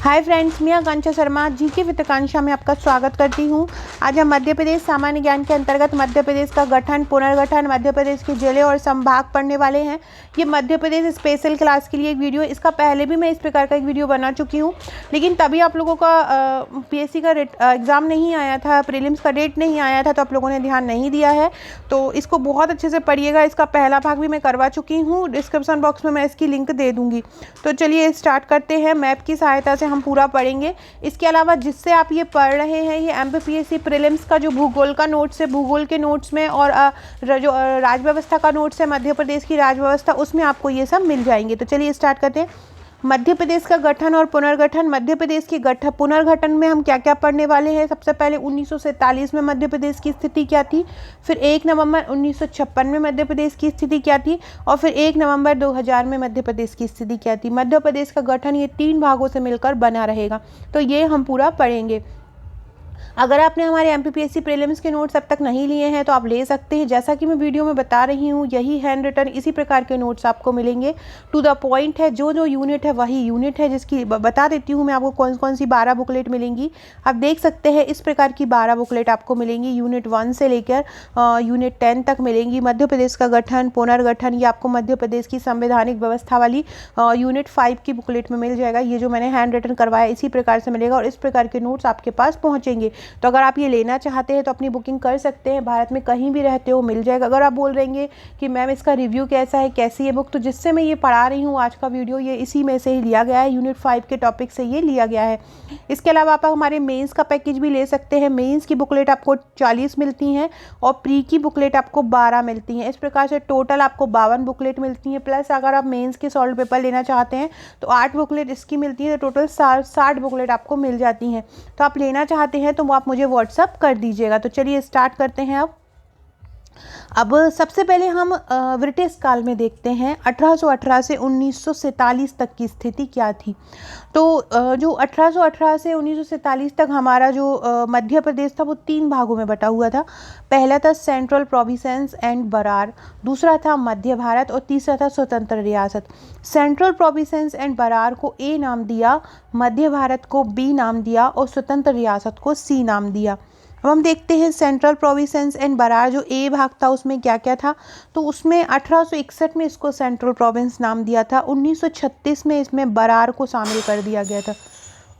Hi friends, मैं आकांक्षा Sharma GK with आकांक्षा में आपका स्वागत करती हूँ। आज हम मध्य प्रदेश सामान्य ज्ञान के अंतर्गत मध्य प्रदेश का गठन, पुनर्गठन, मध्य प्रदेश के जिले और संभाग पढ़ने वाले हैं। ये मध्य प्रदेश स्पेशल क्लास के लिए एक वीडियो, इसका पहले भी मैं इस प्रकार का एक वीडियो बना चुकी हूँ, लेकिन तभी आप लोगों का पीएससी का एग्ज़ाम नहीं आया था, प्रीलिम्स का डेट नहीं आया था, तो आप लोगों ने ध्यान नहीं दिया है। तो इसको बहुत अच्छे से पढ़िएगा। इसका पहला भाग भी मैं करवा चुकी हूँ, डिस्क्रिप्शन बॉक्स में मैं इसकी लिंक दे दूँगी। तो चलिए स्टार्ट करते हैं। मैप की सहायता से हम पूरा पढ़ेंगे। इसके अलावा जिससे आप ये पढ़ रहे हैं, ये एमपीपीएससी प्रीलिम्स का जो भूगोल का नोट्स है, भूगोल के नोट्स में और जो राज्य व्यवस्था का नोट्स है, मध्य प्रदेश की राज्य व्यवस्था, उसमें आपको ये सब मिल जाएंगे। तो चलिए स्टार्ट करते हैं। मध्य प्रदेश का गठन और पुनर्गठन। मध्य प्रदेश की पुनर्गठन में हम क्या क्या पढ़ने वाले हैं। सबसे पहले 1947 में मध्य प्रदेश की स्थिति क्या थी, फिर 1 नवंबर 1956 में मध्य प्रदेश की स्थिति क्या थी, और फिर 1 नवंबर 2000 में मध्य प्रदेश की स्थिति क्या थी। मध्य प्रदेश का गठन ये 3 भागों से मिलकर बना रहेगा, तो ये हम पूरा पढ़ेंगे। अगर आपने हमारे एमपीपीएससी प्रीलिम्स के नोट्स अब तक नहीं लिए हैं तो आप ले सकते हैं। जैसा कि मैं वीडियो में बता रही हूँ, यही हैंड रिटन इसी प्रकार के नोट्स आपको मिलेंगे। टू द पॉइंट है, जो जो यूनिट है वही यूनिट है, जिसकी बता देती हूँ मैं आपको कौन कौन सी 12 बुकलेट मिलेंगी। आप देख सकते हैं इस प्रकार की 12 बुकलेट आपको मिलेंगी। यूनिट 1 से लेकर यूनिट 10 तक मिलेंगी। मध्य प्रदेश का गठन, पुनर्गठन, ये आपको मध्य प्रदेश की संवैधानिक व्यवस्था वाली यूनिट 5 की बुकलेट में मिल जाएगा। ये जो मैंने हैंड रिटन करवाया इसी प्रकार से मिलेगा और इस प्रकार के नोट्स आपके पास पहुँचेंगे। तो अगर आप ये लेना चाहते हैं तो अपनी बुकिंग कर सकते हैं। भारत में कहीं भी रहते हो मिल जाएगा। अगर आप बोल रहेंगे कि मैम इसका रिव्यू कैसा है, कैसी है बुक, तो जिससे मैं ये पढ़ा रही हूँ आज का वीडियो, ये इसी में से ही लिया गया है। यूनिट 5 के टॉपिक से ये लिया गया है। इसके अलावा आप हमारे मेंस का पैकेज भी ले सकते हैं। मेंस की बुकलेट आपको 40 मिलती हैं और प्री की बुकलेट आपको 12 मिलती हैं। इस प्रकार से टोटल आपको 52 बुकलेट मिलती हैं। प्लस अगर आप मेंस के सॉल्व पेपर लेना चाहते हैं तो 8 बुकलेट इसकी मिलती है, तो टोटल 60 बुकलेट आपको मिल जाती हैं। तो आप लेना चाहते हैं तो वो आप मुझे व्हाट्सअप कर दीजिएगा। तो चलिए स्टार्ट करते हैं। अब सबसे पहले हम ब्रिटिश काल में देखते हैं। 1818 से 1947 तक की स्थिति क्या थी। तो जो 1818 से 1947 तक हमारा जो मध्य प्रदेश था वो 3 भागों में बटा हुआ था। पहला था सेंट्रल प्रोविंसेस एंड बरार, दूसरा था मध्य भारत और तीसरा था स्वतंत्र रियासत। सेंट्रल प्रोविंसेस एंड बरार को ए नाम दिया, मध्य भारत को बी नाम दिया और स्वतंत्र रियासत को सी नाम दिया। अब हम देखते हैं सेंट्रल प्रोविंसेस एंड बरार, जो ए भाग था उसमें क्या क्या था। तो उसमें 1861 में इसको सेंट्रल प्रोविंस नाम दिया था। 1936 में इसमें बरार को शामिल कर दिया गया था।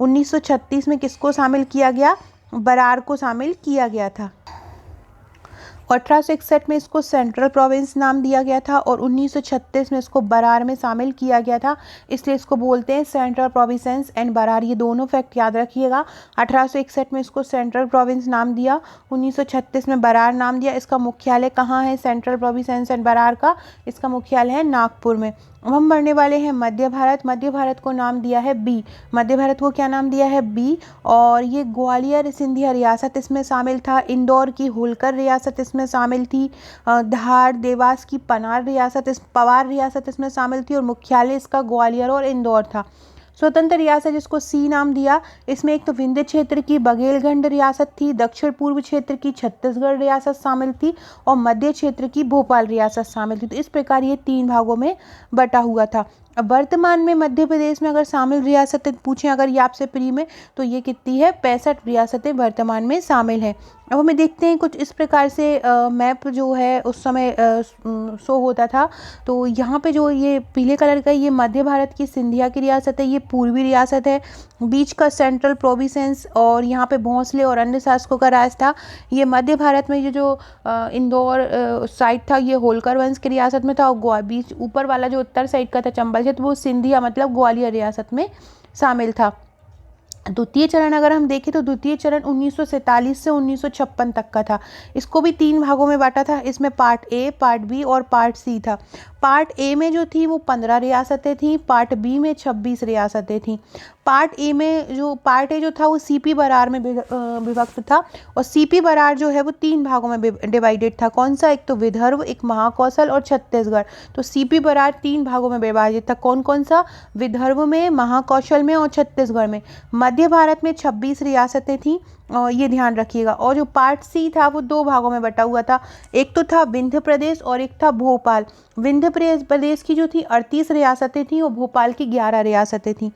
1936 में किसको शामिल किया गया, बरार को शामिल किया गया था। 1861 में इसको सेंट्रल प्रोविंस नाम दिया गया था और 1936 में इसको बरार में शामिल किया गया था, इसलिए इसको बोलते हैं सेंट्रल प्रोविंसेस एंड बरार। ये दोनों फैक्ट याद रखिएगा। 1861 में इसको सेंट्रल प्रोविंस नाम दिया, 1936 में बरार नाम दिया। इसका मुख्यालय कहाँ है सेंट्रल प्रोविंसेस एंड बरार का, इसका मुख्यालय है नागपुर में। अब हम बढ़ने वाले हैं मध्य भारत। मध्य भारत को नाम दिया है बी। मध्य भारत को क्या नाम दिया है, बी। और ये ग्वालियर सिंधिया रियासत इसमें शामिल था। इंदौर की होलकर रियासत इसमें शामिल थी। धार देवास की पवार रियासत इसमें शामिल थी और मुख्यालय इसका ग्वालियर और इंदौर था। स्वतंत्र रियासत जिसको सी नाम दिया, इसमें एक तो विंध्य क्षेत्र की बघेलखंड रियासत थी, दक्षिण पूर्व क्षेत्र की छत्तीसगढ़ रियासत शामिल थी और मध्य क्षेत्र की भोपाल रियासत शामिल थी। तो इस प्रकार ये 3 भागों में बटा हुआ था। अब वर्तमान में मध्य प्रदेश में अगर शामिल रियासतें पूछें अगर ये आपसे प्री में, तो ये कितनी है, 65 रियासतें वर्तमान में शामिल हैं। अब हमें देखते हैं कुछ इस प्रकार से मैप जो है उस समय शो होता था। तो यहाँ पे जो ये पीले कलर का, ये मध्य भारत की सिंधिया की रियासत है, ये पूर्वी रियासत है। बीच का सेंट्रल प्रोविंसेस और यहाँ पे भोंसले और अन्य शासकों का राज था। ये मध्य भारत में ये जो इंदौर साइड था ये होलकर वंश की रियासत में था और बीच ऊपर वाला जो उत्तर साइड का था चंबल क्षेत्र, वो सिंधिया मतलब ग्वालियर रियासत में शामिल था। द्वितीय चरण अगर हम देखें तो द्वितीय चरण 1947 से 1956 तक का था। इसको भी 3 भागों में बांटा था। इसमें पार्ट ए, पार्ट बी और पार्ट सी था। पार्ट ए में जो थी वो 15 रियासतें थीं, पार्ट बी में 26 रियासतें थीं। पार्ट ए जो था वो सीपी बरार में विभक्त था और सीपी बरार जो है वो 3 भागों में डिवाइडेड था। कौन सा, एक तो विदर्भ, एक महाकौशल और छत्तीसगढ़। तो सीपी बरार 3 भागों में विभाजित था। कौन कौन सा, विदर्भ में, महाकौशल में और छत्तीसगढ़ में। मध्य भारत में 26 रियासतें थीं, ये ध्यान रखिएगा। और जो पार्ट सी था वो 2 भागों में बटा हुआ था। एक तो था विंध्य प्रदेश और एक था भोपाल। विंध्य प्रदेश की जो थी 38 रियासतें थीं और भोपाल की 11 रियासतें थीं।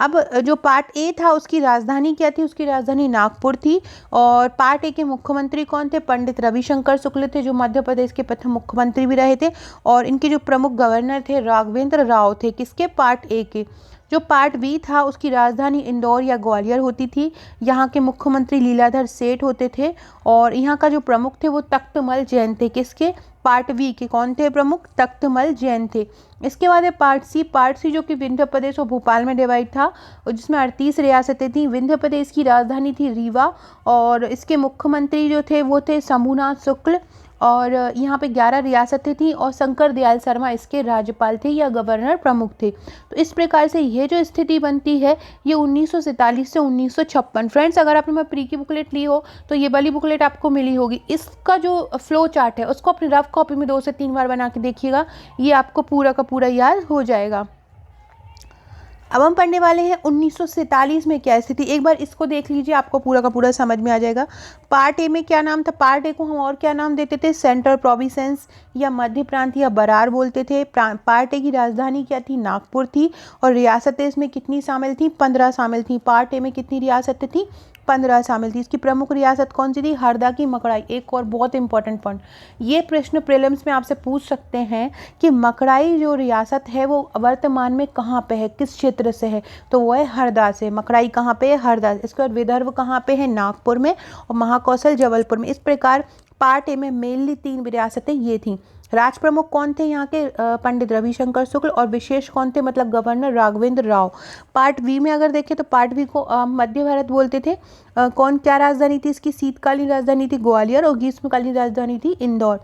अब जो पार्ट ए था उसकी राजधानी क्या थी, उसकी राजधानी नागपुर थी। और पार्ट ए के मुख्यमंत्री कौन थे, पंडित रविशंकर शुक्ल थे, जो मध्य प्रदेश के प्रथम मुख्यमंत्री भी रहे थे। और इनके जो प्रमुख गवर्नर थे राघवेंद्र राव थे, किसके, पार्ट ए के। जो पार्ट बी था उसकी राजधानी इंदौर या ग्वालियर होती थी। यहाँ के मुख्यमंत्री लीलाधर सेठ होते थे। और यहाँ का जो प्रमुख थे वो तख्तमल जैन थे, किसके, पार्ट बी के। कौन थे प्रमुख, तख्तमल जैन थे। इसके बाद है पार्ट सी। पार्ट सी जो कि विंध्य प्रदेश और भोपाल में डिवाइड था, और जिसमें 38 रियासतें थीं। विंध्य प्रदेश की राजधानी थी रीवा, और इसके मुख्यमंत्री जो थे वो थे शंभुनाथ शुक्ल। और यहाँ पे 11 रियासतें थीं, और शंकर दयाल शर्मा इसके राज्यपाल थे या गवर्नर प्रमुख थे। तो इस प्रकार से ये जो स्थिति बनती है ये 1947 से 1956। फ्रेंड्स, अगर आपने प्री की बुकलेट ली हो तो ये वाली बुकलेट आपको मिली होगी। इसका जो फ्लो चार्ट है उसको अपनी रफ कॉपी में 2 से 3 बार बना के देखिएगा, ये आपको पूरा का पूरा याद हो जाएगा। अब हम पढ़ने वाले हैं 1947 में क्या स्थिति। एक बार इसको देख लीजिए, आपको पूरा का पूरा समझ में आ जाएगा। पार्ट ए में क्या नाम था, पार्ट ए को हम और क्या नाम देते थे, सेंट्रल प्रोविंसेस या मध्य प्रांत या बरार बोलते थे। पार्ट ए की राजधानी क्या थी, नागपुर थी। और रियासतें इसमें कितनी शामिल थी, 15 शामिल थी। पार्ट ए में कितनी रियासतें थी, 15 शामिल थी। इसकी प्रमुख रियासत कौन सी थी, हरदा की मकड़ाई। एक और बहुत इंपॉर्टेंट पॉइंट, ये प्रश्न प्रीलिम्स में आपसे पूछ सकते हैं कि मकड़ाई जो रियासत है वो वर्तमान में कहाँ पे है, किस क्षेत्र से है, तो वो है हरदा से। मकड़ाई कहाँ पे है, हरदा। इसके बाद विदर्भ कहाँ पे है, नागपुर में। और महाकौशल जबलपुर में। इस प्रकार पार्ट ए में मेनली 3 रियासतें ये थीं। राज प्रमुख कौन थे यहाँ के, पंडित रविशंकर शुक्ल। और विशेष कौन थे, मतलब governor Raghavendra Rao. Part V में अगर देखें तो पार्ट वी को मध्य भारत बोलते थे। कौन, क्या राजधानी थी इसकी, शीतकालीन राजधानी थी ग्वालियर, और ग्रीष्मकालीन राजधानी थी इंदौर।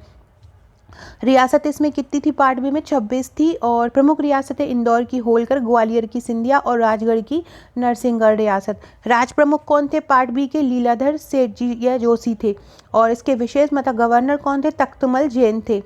रियासत इसमें कितनी थी, पार्ट बी में 26 थी। और प्रमुख रियासतें इंदौर की होलकर, ग्वालियर की सिंधिया, और राजगढ़ की नरसिंहगढ़ रियासत। राज प्रमुख कौन थे पार्ट बी के, लीलाधर सेठ जी या जोशी थे। और इसके विशेष मतलब गवर्नर कौन थे, तख्तमल जैन थे।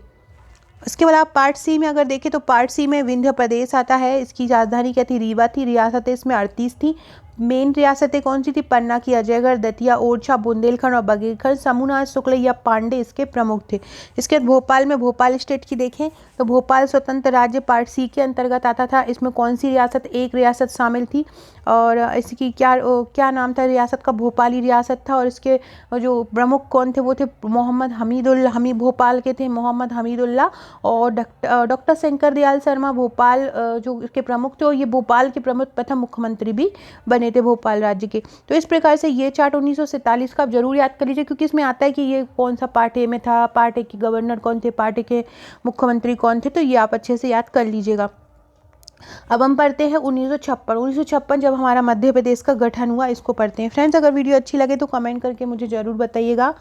इसके बाद आप पार्ट सी में अगर देखें तो पार्ट सी में विंध्य प्रदेश आता है। इसकी राजधानी क्या थी, रीवा थी। रियासतें इसमें 38 थी। मेन रियासतें कौन सी थी, पन्ना की अजयगढ़, दतिया, ओरछा, बुंदेलखंड और बघेलखंड। शंभुनाथ शुक्ल या पांडे इसके प्रमुख थे। इसके बाद भोपाल में, भोपाल स्टेट की देखें तो भोपाल स्वतंत्र राज्य पार्ट सी के अंतर्गत आता था। इसमें कौन सी रियासत, एक रियासत शामिल थी। और इसकी क्या नाम था रियासत का, भोपाली रियासत था। और इसके जो प्रमुख कौन थे वो थे मोहम्मद हमीदुल्ला, भोपाल के थे मोहम्मद हमीदुल्ला। और डॉक्टर शंकर दयाल शर्मा भोपाल जो इसके प्रमुख थे, और ये भोपाल के प्रमुख प्रथम मुख्यमंत्री भी बने थे भोपाल राज्य के। तो इस प्रकार से ये चार्ट 1947 का आप जरूर याद कर लीजिए, क्योंकि इसमें आता है कि ये कौन सा पार्ट ए में था, पार्ट ए के गवर्नर कौन थे, पार्ट ए के मुख्यमंत्री कौन थे, तो ये आप अच्छे से याद कर लीजिएगा। अब हम पढ़ते हैं 1956 जब हमारा मध्य प्रदेश का गठन हुआ, इसको पढ़ते हैं। फ्रेंड्स, अगर वीडियो अच्छी लगे तो कमेंट करके मुझे ज़रूर बताइएगा।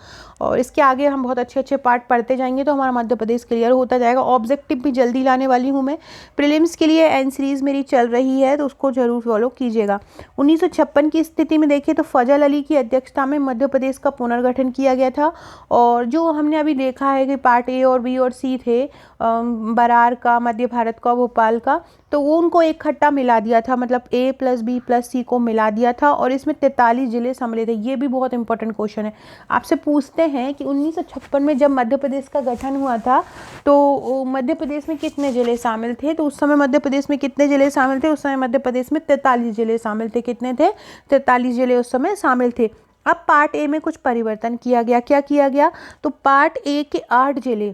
और इसके आगे हम बहुत अच्छे अच्छे पार्ट पढ़ते जाएंगे तो हमारा मध्य प्रदेश क्लियर होता जाएगा। ऑब्जेक्टिव भी जल्दी लाने वाली हूँ मैं। प्रीलिम्स के लिए एन सीरीज़ मेरी चल रही है, तो उसको जरूर फॉलो कीजिएगा। 1956 की स्थिति में देखें तो फजल अली की अध्यक्षता में मध्य प्रदेश का पुनर्गठन किया गया था। और जो हमने अभी देखा है कि पार्ट ए और बी और सी थे, बरार का, मध्य भारत का, भोपाल का, तो वो उनको इकट्ठा मिला दिया था, मतलब ए प्लस बी प्लस सी को मिला दिया था। और इसमें 43 जिले सम्मिलित थे। ये भी बहुत इंपॉर्टेंट क्वेश्चन है, आपसे पूछते हैं कि 1956 में जब मध्य प्रदेश का गठन हुआ था तो मध्य प्रदेश में कितने जिले शामिल थे, तो उस समय मध्य प्रदेश में कितने जिले शामिल थे, उस समय मध्य प्रदेश में 43 जिले शामिल थे। कितने थे, 43 जिले उस समय शामिल थे। अब पार्ट ए में कुछ परिवर्तन किया गया। क्या किया गया, तो पार्ट ए के 8 जिले,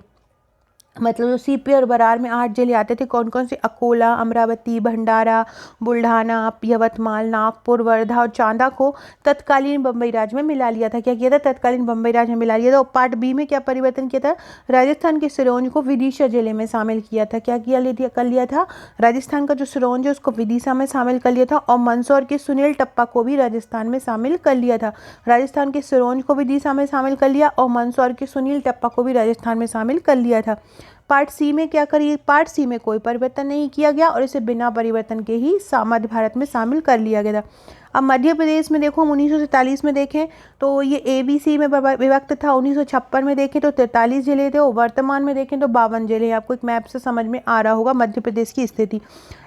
मतलब जो सीपी और बरार में 8 जिले आते थे, कौन कौन से, अकोला, अमरावती, भंडारा, बुल्ढाना, यवतमाल, नागपुर, वर्धा और चांदा को तत्कालीन बम्बई राज्य में मिला लिया था। क्या किया था, तत्कालीन बम्बई राज्य में मिला लिया था। और पार्ट बी में क्या परिवर्तन किया था, राजस्थान के सिरोंज को विदिशा जिले में शामिल किया था। क्या कर लिया था, राजस्थान का जो सिरोंज है उसको विदिशा में शामिल कर लिया था। और मंदसौर के सुनील टप्पा को भी राजस्थान में शामिल कर लिया था। राजस्थान के सिरोंज को विदिशा में शामिल कर लिया, और मंदसौर के सुनील टप्पा को भी राजस्थान में शामिल कर लिया था। पार्ट सी में क्या करिए, पार्ट सी में कोई परिवर्तन नहीं किया गया और इसे बिना परिवर्तन के ही मध्य भारत में शामिल कर लिया गया था। अब मध्य प्रदेश में देखो हम 1947 में देखें तो ये ABC में विभक्त था। 1956 में देखें तो 43 जिले थे और वर्तमान में देखें तो 52 जिले हैं। आपको एक मैप से समझ में आ रहा होगा मध्य प्रदेश की स्थिति।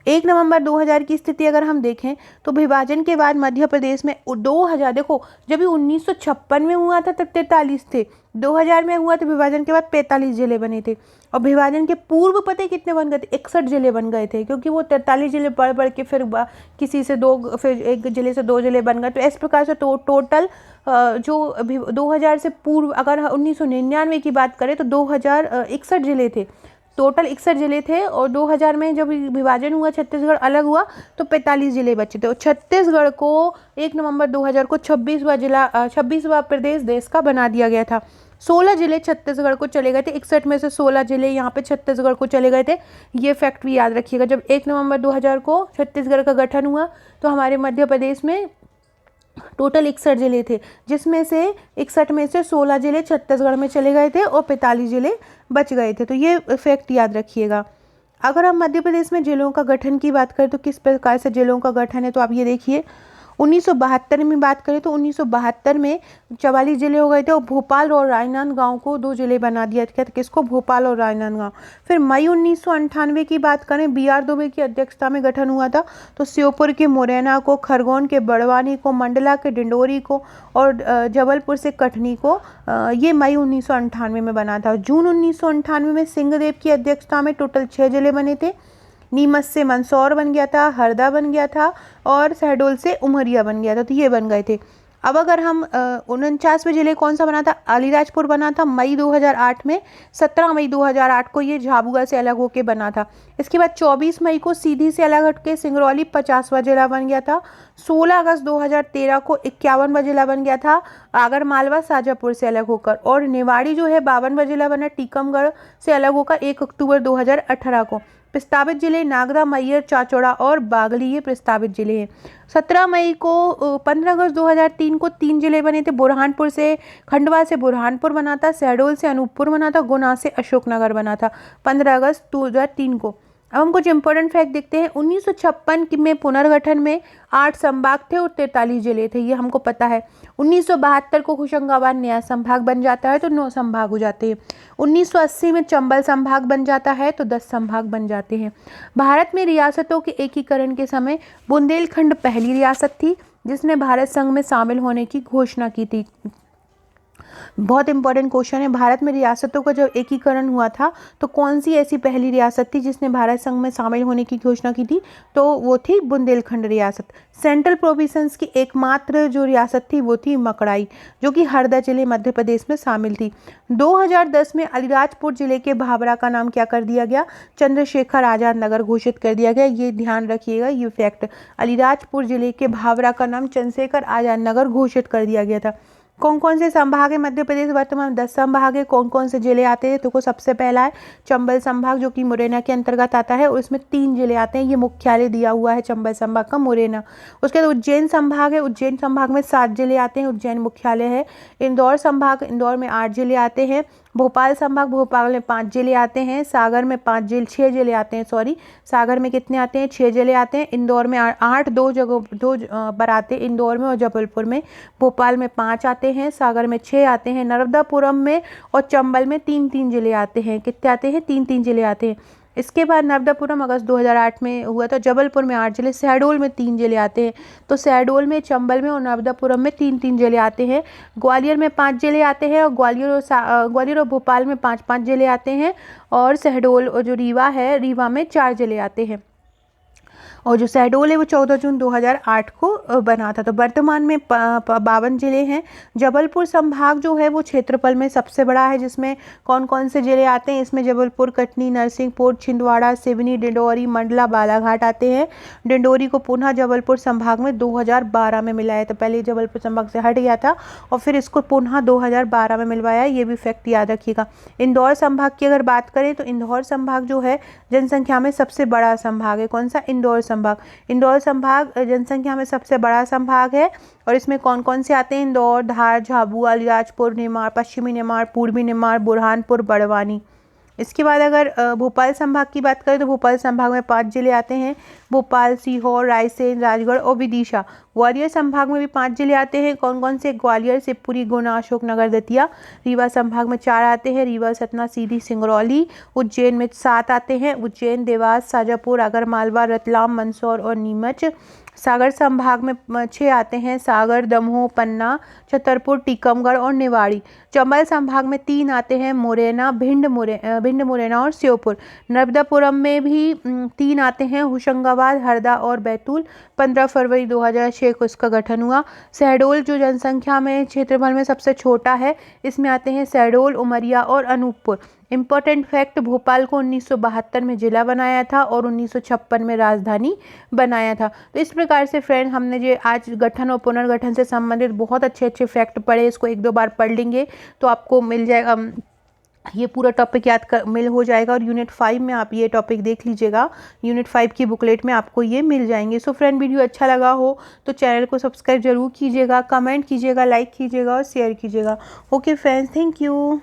1 नवंबर 2000 की स्थिति अगर हम देखें तो विभाजन के बाद मध्य प्रदेश में 2000, देखो जब ये 1956 में हुआ था तब 43 थे, 2000 में हुआ तो विभाजन के बाद 45 जिले बने थे। और विभाजन के पूर्व पता है कितने बन गए थे? 61 जिले बन गए थे, क्योंकि वो 43 जिले बढ़ बढ़ के फिर किसी से 2, फिर एक जिले से 2 जिले बन गए। तो इस प्रकार से टोटल जो 2000 से पूर्व अगर 1999 की बात करें तो 61 जिले थे, टोटल 61 जिले थे। और 2000 में जब विभाजन हुआ, छत्तीसगढ़ अलग हुआ तो 45 जिले बचे थे। और छत्तीसगढ़ को 1 नवंबर 2000 को 26वां प्रदेश देश का बना दिया गया था। 16 जिले छत्तीसगढ़ को चले गए थे, 61 में से 16 जिले यहाँ पे छत्तीसगढ़ को चले गए थे। ये फैक्ट भी याद रखिएगा। जब 1 नवंबर 2000 को छत्तीसगढ़ का गठन हुआ तो हमारे मध्य प्रदेश में टोटल 61 जिले थे, जिसमें से 61 में से 16 जिले छत्तीसगढ़ में चले गए थे और 45 जिले बच गए थे। तो ये फैक्ट याद रखिएगा। अगर हम मध्य प्रदेश में जिलों का गठन की बात करें तो किस प्रकार से जिलों का गठन है, तो आप ये देखिए 1972 में बात करें तो 1972 में 44 जिले हो गए थे और भोपाल और राजनांदगांव को 2 जिले बना दिया गया था। किसको? भोपाल और राजनांदगांव। फिर मई 1998 की बात करें, BR दुबे की अध्यक्षता में गठन हुआ था। तो श्योपुर के मुरैना को, खरगोन के बड़वानी को, मंडला के डिंडोरी को और जबलपुर से कटनी को ये मई 1998 में बना था। जून 1998 में सिंहदेव की अध्यक्षता में टोटल 6 जिले बने थे। नीमच से मंदसौर बन गया था, हरदा बन गया था और शहडोल से उमरिया बन गया था। तो ये बन गए थे। अब अगर हम 49वें जिले कौन सा बना था? अलीराजपुर बना था मई 2008 में। 17 मई 2008 को ये झाबुआ से अलग होके बना था। इसके बाद 24 मई को सीधी से अलग हटके सिंगरौली 50वां जिला बन गया था। 16 अगस्त 2013 को 51वां जिला बन गया था आगर मालवा शाजापुर से अलग होकर। और निवाड़ी जो है 52वां जिला बना टीकमगढ़ से अलग होकर 1 अक्टूबर 2018 को। प्रस्तावित जिले नागदा, मैहर, चाचौड़ा और बागली ये प्रस्तावित जिले हैं। 17 मई को 15 अगस्त 2003 को 3 जिले बने थे। बुरहानपुर से, खंडवा से बुरहानपुर बना था, शहडोल से अनूपपुर बना था, गुना से अशोकनगर बना था 15 अगस्त 2003 को। अब हम कुछ इंपॉर्टेंट फैक्ट देखते हैं। 1956 में पुनर्गठन में 8 संभाग थे और 43 जिले थे, ये हमको पता है। 1972 को होशंगाबाद नया संभाग बन जाता है तो 9 संभाग हो जाते हैं। 1980 में चंबल संभाग बन जाता है तो 10 संभाग बन जाते हैं। भारत में रियासतों के एकीकरण के समय बुंदेलखंड पहली रियासत थी जिसने भारत संघ में शामिल होने की घोषणा की थी। बहुत इंपॉर्टेंट क्वेश्चन है। भारत में रियासतों का जब एकीकरण हुआ था तो कौन सी ऐसी पहली रियासत थी जिसने भारत संघ में शामिल होने की घोषणा की थी? तो वो थी बुंदेलखंड रियासत। सेंट्रल प्रोविंस की एकमात्र जो रियासत थी वो थी मकड़ाई, जो कि हरदा जिले मध्य प्रदेश में शामिल थी। 2010 में अलीराजपुर जिले के भाभरा का नाम क्या कर दिया गया? चंद्रशेखर आजाद नगर घोषित कर दिया गया। ये ध्यान रखिएगा, ये फैक्ट। अलीराजपुर जिले के भाभरा का नाम चंद्रशेखर आजाद नगर घोषित कर दिया गया था। कौन कौन से संभाग है मध्य प्रदेश? वर्तमान 10 संभाग है। कौन कौन से जिले आते हैं? तो सबसे पहला है चंबल संभाग, जो कि मुरैना के अंतर्गत आता है और इसमें 3 जिले आते हैं। ये मुख्यालय दिया हुआ है चंबल संभाग का, मुरैना। उसके बाद उज्जैन संभाग है। उज्जैन संभाग में 7 जिले आते हैं, उज्जैन मुख्यालय है। इंदौर संभाग, इंदौर में 8 जिले आते हैं। भोपाल संभाग, भोपाल में 5 जिले आते हैं। सागर में 6 जिले आते हैं, सॉरी सागर में कितने आते हैं? 6 जिले आते हैं। इंदौर में 8, 2 बार आते हैं इंदौर में और जबलपुर में। भोपाल में 5 आते हैं, सागर में 6 आते हैं। नर्मदापुरम में और चंबल में 3-3 जिले आते हैं। कितने आते हैं? 3-3 जिले आते हैं। इसके बाद नर्मदापुरम अगस्त 2008 में हुआ था। जबलपुर में 8 जिले, शहडोल में 3 जिले आते हैं। तो शहडोल में, चंबल में और नर्मदापुरम में 3-3 जिले आते हैं। ग्वालियर में 5 जिले आते हैं और ग्वालियर और भोपाल में 5-5 जिले आते हैं। और शहडोल और जो रीवा है, रीवा में 4 जिले आते हैं। और जो शहडोल है वो 14 जून 2008 को बना था। तो वर्तमान में 52 जिले हैं। जबलपुर संभाग जो है वो क्षेत्रफल में सबसे बड़ा है, जिसमें कौन कौन से जिले आते हैं? इसमें जबलपुर, कटनी, नरसिंहपुर, छिंदवाड़ा, सिवनी, डिंडोरी, मंडला, बालाघाट आते हैं। डिंडोरी को पुनः जबलपुर संभाग में 2012 में मिलाया था। पहले जबलपुर संभाग से हट गया था और फिर इसको पुनः 2012 में मिलवाया। ये भी फैक्ट याद रखिएगा। इंदौर संभाग की अगर बात करें तो इंदौर संभाग जो है जनसंख्या में सबसे बड़ा संभाग है। कौन सा? इंदौर संभाग। इंदौर संभाग जनसंख्या में सबसे बड़ा संभाग है और इसमें कौन कौन से आते हैं? इंदौर, धार, झाबुआ, अलीराजपुर, निमाड़, पश्चिमी निमाड़, पूर्वी निमाड़, बुरहानपुर, बड़वानी। इसके बाद अगर भोपाल संभाग की बात करें तो भोपाल संभाग में 5 जिले आते हैं, भोपाल, सीहोर, रायसेन, राजगढ़ और विदिशा। ग्वालियर संभाग में भी 5 जिले आते हैं। कौन कौन से? ग्वालियर, शिवपुरी, गुना, अशोकनगर, दतिया। रीवा संभाग में 4 आते हैं, रीवा, सतना, सीधी, सिंगरौली। उज्जैन में 7 आते हैं, उज्जैन, देवास, शाजापुर, आगरमालवा, रतलाम, मंदसौर और नीमच। सागर संभाग में 6 आते हैं, सागर, दमोह, पन्ना, छतरपुर, टीकमगढ़ और निवाड़ी। चंबल संभाग में 3 आते हैं, मुरैना, भिंड, मुरैना और श्योपुर। नर्मदापुरम में भी 3 आते हैं, होशंगाबाद, हरदा और बैतूल। 15 फरवरी 2006 को इसका गठन हुआ। शहडोल जो जनसंख्या में क्षेत्रफल में सबसे छोटा है, इसमें आते हैं शहडोल, उमरिया और अनूपपुर। इम्पोर्टेंट फैक्ट, भोपाल को 1972 में जिला बनाया था और 1956 में राजधानी बनाया था। तो इस प्रकार से फ्रेंड हमने जो आज गठन और पुनर्गठन से संबंधित बहुत अच्छे अच्छे फैक्ट पढ़े, इसको 1-2 बार पढ़ लेंगे तो आपको मिल जाएगा, ये पूरा टॉपिक मिल हो जाएगा। और यूनिट 5 में आप ये टॉपिक देख लीजिएगा, यूनिट 5 की बुकलेट में आपको ये मिल जाएंगे। सो फ्रेंड, वीडियो अच्छा लगा हो तो चैनल को सब्सक्राइब जरूर कीजिएगा, कमेंट कीजिएगा, लाइक कीजिएगा और शेयर कीजिएगा। Okay friends, thank you.